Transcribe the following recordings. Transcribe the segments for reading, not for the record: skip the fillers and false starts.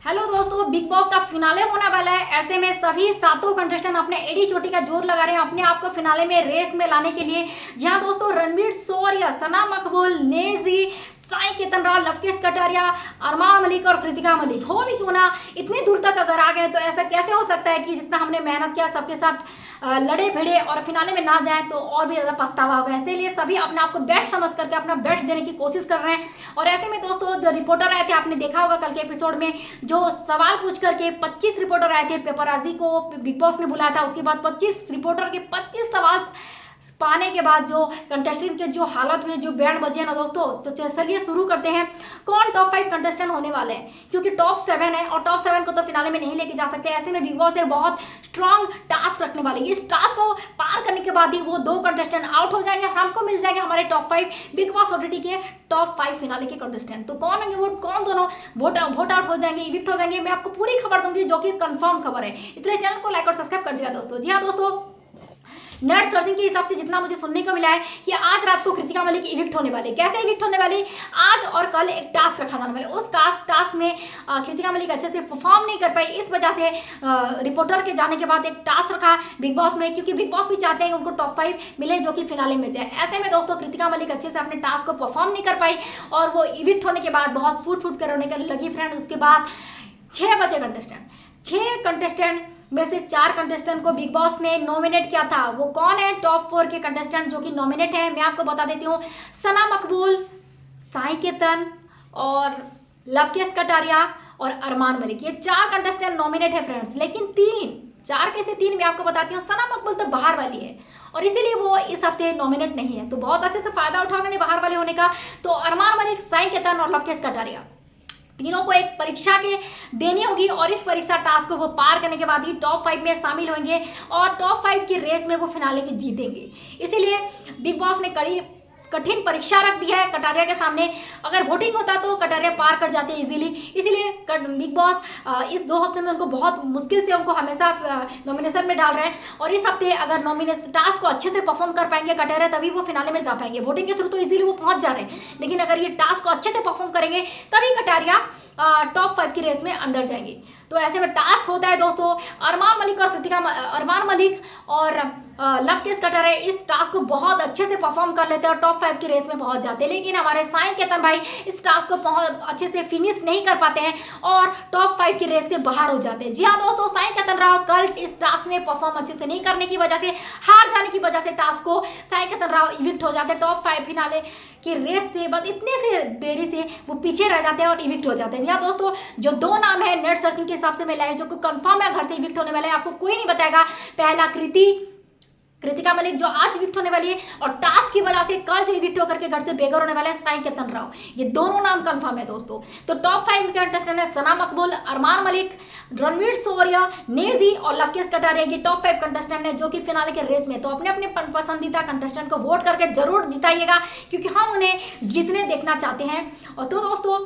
Hello दोस्तों, big boss का finale होने वाला है। ऐसे में सभी सातों कंटेस्टेंट अपने एडी चोटी का जोर लगा रहे हैं अपने आप को फिनाले में रेस में लाने के लिए। जहां दोस्तों रणवीर शौर्य, सना मकबूल, नेजी, साई केतन राव, लवकेश कटारिया, अरमान मलिक और कृतिका मलिक हो भी क्यों ना इतनी दूर तक अगर आ गए तो ऐसा कैसे हो सकता है कि जितना हमने मेहनत किया सबके साथ लड़े भिड़े और फिनाले में ना जाए तो और भी ज़्यादा पछतावा होगा। इसीलिए सभी अपने आप को बेस्ट समझ करके अपना बेस्ट देने की कोशिश कर रहे हैं। और ऐसे में दोस्तों जो रिपोर्टर आए थे, आपने देखा होगा कल के एपिसोड में जो सवाल पूछ करके 25 रिपोर्टर आए थे, पेपराजी को बिग बॉस ने बुलाया था। उसके बाद 25 रिपोर्टर के 25 सवाल पाने के बाद जो कंटेस्टेंट के जो हालत हुई, जो बैंड बजे ना दोस्तों, तो चलिए शुरू करते हैं। कौन टॉप 5 कंटेस्टेंट होने वाले हैं, क्योंकि टॉप 7 है और टॉप 7 को तो फिनाले में नहीं लेके जा सकते। ऐसे में बिग बॉस एक बहुत स्ट्रॉन्ग टास्क रखने वाले। इस टास्क को पार करने के बाद ही वो 2 कंटेस्टेंट आउट हो जाएंगे, हमको मिल जाएंगे हमारे टॉप 5 बिग बॉस ओटीटी के टॉप 5 फिनाले के कंटेस्टेंट। तो कौन होंगे वो, कौन दोनों वोट आउट हो जाएंगे, इविक्ट हो जाएंगे, मैं आपको पूरी खबर दूंगी जो कि कंफर्म खबर है। इसलिए चैनल को लाइक और सब्सक्राइब कर दीजिएगा दोस्तों। जी हाँ दोस्तों, नेट सर्चिंग के हिसाब से जितना मुझे सुनने को मिला है कि आज रात को कृतिका मलिक इविक्ट होने वाले। कैसे इविक्ट होने वाली, आज और कल एक टास्क रखा जाने वाला। उस टास्क में कृतिका मलिक अच्छे से परफॉर्म नहीं कर पाई, इस वजह से रिपोर्टर के जाने के बाद एक टास्क रखा बिग बॉस में, क्योंकि बिग बॉस भी चाहते हैं कि उनको टॉप 5 मिले जो कि फिनाले में जाए। ऐसे में दोस्तों कृतिका मलिक अच्छे से अपने टास्क को परफॉर्म नहीं कर पाई और वो इविक्ट होने के बाद बहुत फूट कर रोने लगी फ्रेंड। उसके बाद 6 बचे कंटेस्टेंट, 6 कंटेस्टेंट में से 4 कंटेस्टेंट को बिग बॉस ने नॉमिनेट किया था। वो कौन है टॉप 4 के कंटेस्टेंट जो कि नॉमिनेट है, मैं आपको बता देती हूँ। सना मकबूल, साई केतन और लवकेश कटारिया और अरमान मलिक, ये 4 कंटेस्टेंट नॉमिनेट है फ्रेंड्स। लेकिन 4 कैसे 3 मैं आपको बताती हूँ। सना मकबूल तो बाहर वाली है और इसीलिए वो इस हफ्ते नॉमिनेट नहीं है, तो बहुत अच्छे से फायदा उठा मैंने बाहर वाले होने का। तो अरमान मलिक, साई केतन और लवकेश कटारिया तीनों को एक परीक्षा के देनी होगी और इस परीक्षा टास्क को वो पार करने के बाद ही टॉप 5 में शामिल होंगे और टॉप 5 की रेस में वो फिनाले के जीतेंगे। इसीलिए बिग बॉस ने कठिन परीक्षा रख दी है कटारिया के सामने। अगर वोटिंग होता तो कटारिया पार कर जाते इजीली। इसीलिए बिग बॉस इस 2 हफ्ते में उनको बहुत मुश्किल से उनको हमेशा नॉमिनेशन में डाल रहे हैं और इस हफ्ते अगर नॉमिनेशन टास्क को अच्छे से परफॉर्म कर पाएंगे कटारिया, तभी वो फिनाले में जा पाएंगे। वोटिंग के थ्रू तो इजीली वो पहुंच जा रहे हैं, लेकिन अगर ये टास्क को अच्छे से परफॉर्म करेंगे तभी कटारिया टॉप 5 की रेस में अंदर जाएंगे। तो ऐसे में टास्क होता है दोस्तों, अरमान मलिक और लवकेश कटारिया इस टास्क को बहुत अच्छे से परफॉर्म कर लेते हैं और टॉप 5 की रेस में पहुंच जाते हैं। लेकिन हमारे साई केतन भाई इस टास्क को अच्छे से फिनिश नहीं कर पाते हैं और टॉप 5 की रेस से बाहर हो जाते हैं। जी हाँ दोस्तों, साई केतन राव कल इस टास्क में परफॉर्म अच्छे से नहीं करने की वजह से, हार जाने की वजह से टास्क को साई केतन राव इविक्ट हो जाते हैं टॉप 5 फिनाले की रेस से। बस इतने से देरी से वो पीछे रह जाते हैं और इविक्ट हो जाते हैं। यहाँ दोस्तों जो 2 नाम है नेट सर्चिंग के हिसाब से मैं लाई जो कि कंफर्म है घर से इविक्ट होने वाले हैं, आपको कोई नहीं बताएगा। पहला कृतिका मलिक जो आज इविक्ट होने वाली है और टास्क की वजह से कल जो इविक्ट होकर के घर से बेघर होने वाले हैं साई केतन राव, ये दोनों नाम कंफर्म है दोस्तों। तो टॉप 5 कंटेस्टेंट है सना मकबूल, अरमान मलिक, रणवीर शौर्य, नेजी और लवकेश कटारिया की टॉप 5 कंटेस्टेंट है जो कि फिनाले के रेस में। तो अपने अपने पसंदीदा कंटेस्टेंट को वोट करके जरूर जिताइएगा, क्योंकि हम उन्हें जीतने देखना चाहते हैं। और तो दोस्तों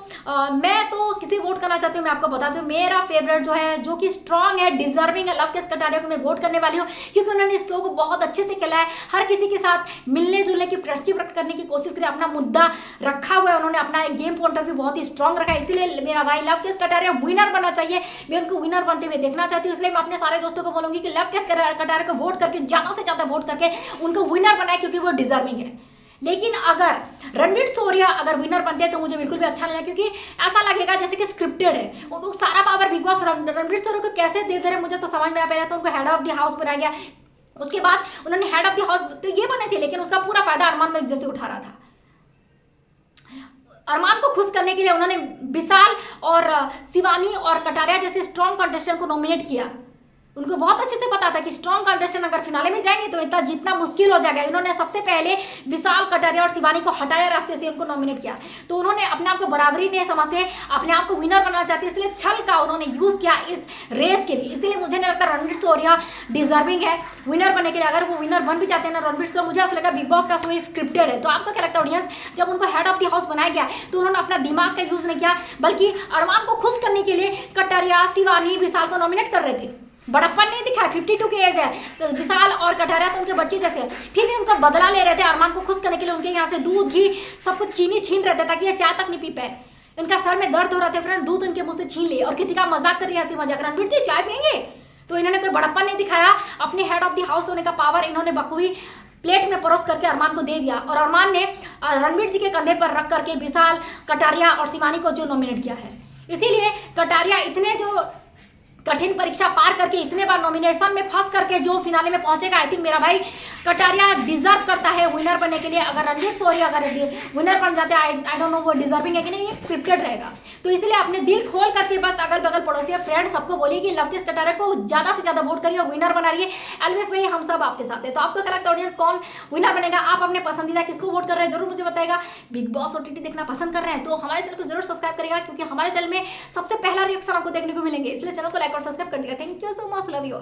मैं तो किसे वोट करना चाहती हूँ मैं आपको बताती हूँ। मेरा फेवरेट जो है, जो कि स्ट्रॉन्ग है, डिजर्विंग है, लवकेश कटारिया को मैं वोट करने वाली हूँ, क्योंकि उन्होंने इस शो को बहुत अच्छे से खेला है। हर किसी के साथ मिलने जुलने की फ्रेंडशिप करने की कोशिश करी, अपना मुद्दा रखा हुआ है उन्होंने, अपना एक गेम पॉइंट ऑफ व्यू बहुत ही स्ट्रॉन्ग रखा है। इसलिए मेरा भाई लवकेश कटारिया विनर बनना चाहिए, मैं उनको विनर बनते हुए देखना चाहती हूँ। इसलिए मैं अपने सारे दोस्तों को बोलूंगी कि लवकेश कटारिया को वोट करके ज्यादा से ज्यादा वोट करके उनको विनर बनाए, क्योंकि वो डिजर्विंग है। लेकिन अगर रणवीर शौर्य अगर विनर बनते हैं तो मुझे बिल्कुल भी अच्छा नहीं लगेगा, क्योंकि ऐसा लगेगा जैसे कि स्क्रिप्टेड है। उनको सारा पावर बिग बॉस रणवीर शौर्य को कैसे दे रहे मुझे तो समझ में आ पाया। तो उनको हेड ऑफ द हाउस बनाया गया, उसके बाद उन्होंने हेड ऑफ द हाउस तो ये बने थे, लेकिन उसका पूरा फायदा अरमान मलिक जैसे उठा रहा था। अरमान को खुश करने के लिए उन्होंने विशाल और शिवानी और कटारिया जैसे स्ट्रॉन्ग कंटेस्टेंट को नॉमिनेट किया। उनको बहुत अच्छे से पता था कि स्ट्रॉन्ग कंटेस्टेंट अगर फिनाले में जाएंगे तो इतना जीतना मुश्किल हो जाएगा। उन्होंने सबसे पहले विशाल, कटारिया और शिवानी को हटाया रास्ते से, उनको नॉमिनेट किया। तो उन्होंने अपने आप को बराबरी नहीं समझते, अपने आप को विनर बनाना चाहते, इसलिए छल का उन्होंने यूज किया इस रेस के लिए। इसलिए मुझे नहीं लगता रणवीर शौर्य डिजर्विंग है विनर बनने के लिए। अगर वो विनर बन भी चाहते हैं ना रणवीर शौर्य, मुझे ऐसा लगा बिग बॉस का शो स्क्रिप्टेड है। तो आपको क्या लगता है ऑडियंस, जब उनको हेड ऑफ द हाउस बनाया गया तो उन्होंने अपना दिमाग का यूज नहीं किया, बल्कि अरमान को खुश करने के लिए कटारिया, शिवानी, विशाल को नॉमिनेट कर रहे थे। बड़प्पन नहीं दिखा, 52 की एज है, तो विशाल और कटारिया तो उनके बच्चे जैसे, फिर भी उनका बदला ले रहे थे अरमान को खुश करने के लिए। उनके यहाँ से दूध, घी सब कुछ चीनी छीन रहे थे ताकि ये चाय तक नहीं पी पाए। इनका सर में दर्द हो रहा था फ्रेंड, दूध इनके मुंह से छीन लिए और कृतिका मजाक कर रही है, हंसी मजाक। रणवीर जी चाय पियेंगे? तो इन्होंने कोई बड़प्पन नहीं दिखाया, अपने हेड ऑफ द हाउस होने का पावर इन्होंने बखूबी प्लेट में परोस करके अरमान को दे दिया और अरमान ने रणवीर जी के कंधे पर रख करके विशाल, कटारिया और शिवानी को जो नॉमिनेट किया है। इसीलिए कटारिया इतने जो कठिन परीक्षा पार करके इतने बार नॉमिनेशन में फंस करके जो फिनाले में पहुंचेगा, आई थिंक मेरा भाई कटारिया डिजर्व करता है विनर बनने के लिए। अगर रणवीर शौर्य अगर विनर बन जाते हैं, आई डोंट नो वो डिजर्विंग है कि नहीं, ये स्क्रिप्टेड रहेगा। तो इसलिए अपने दिल खोल करके बस अगल बगल पड़ोसी फ्रेंड सबको बोलिए कि लवकुश कटारिया को ज्यादा से ज्यादा वोट करिए और विनर बना रही है। एलवेज भाई हम सब आपके साथ है। तो आपको क्या लगता है ऑडियंस कौन विनर बनेगा? आप अपने पसंदीदा किसको वोट कर रहे हैं जरूर मुझे बताएगा। बिग बॉस ओटीटी देखना पसंद कर रहे हैं तो हमारे चैनल को जरूर सब्सक्राइब करेगा, क्योंकि हमारे चैनल में सबसे पहला रिएक्शन आपको देखने को मिलेंगे, इसलिए चैनल को लाइक और सब्सक्राइब कर दीजिएगा। Thank you so much, love you.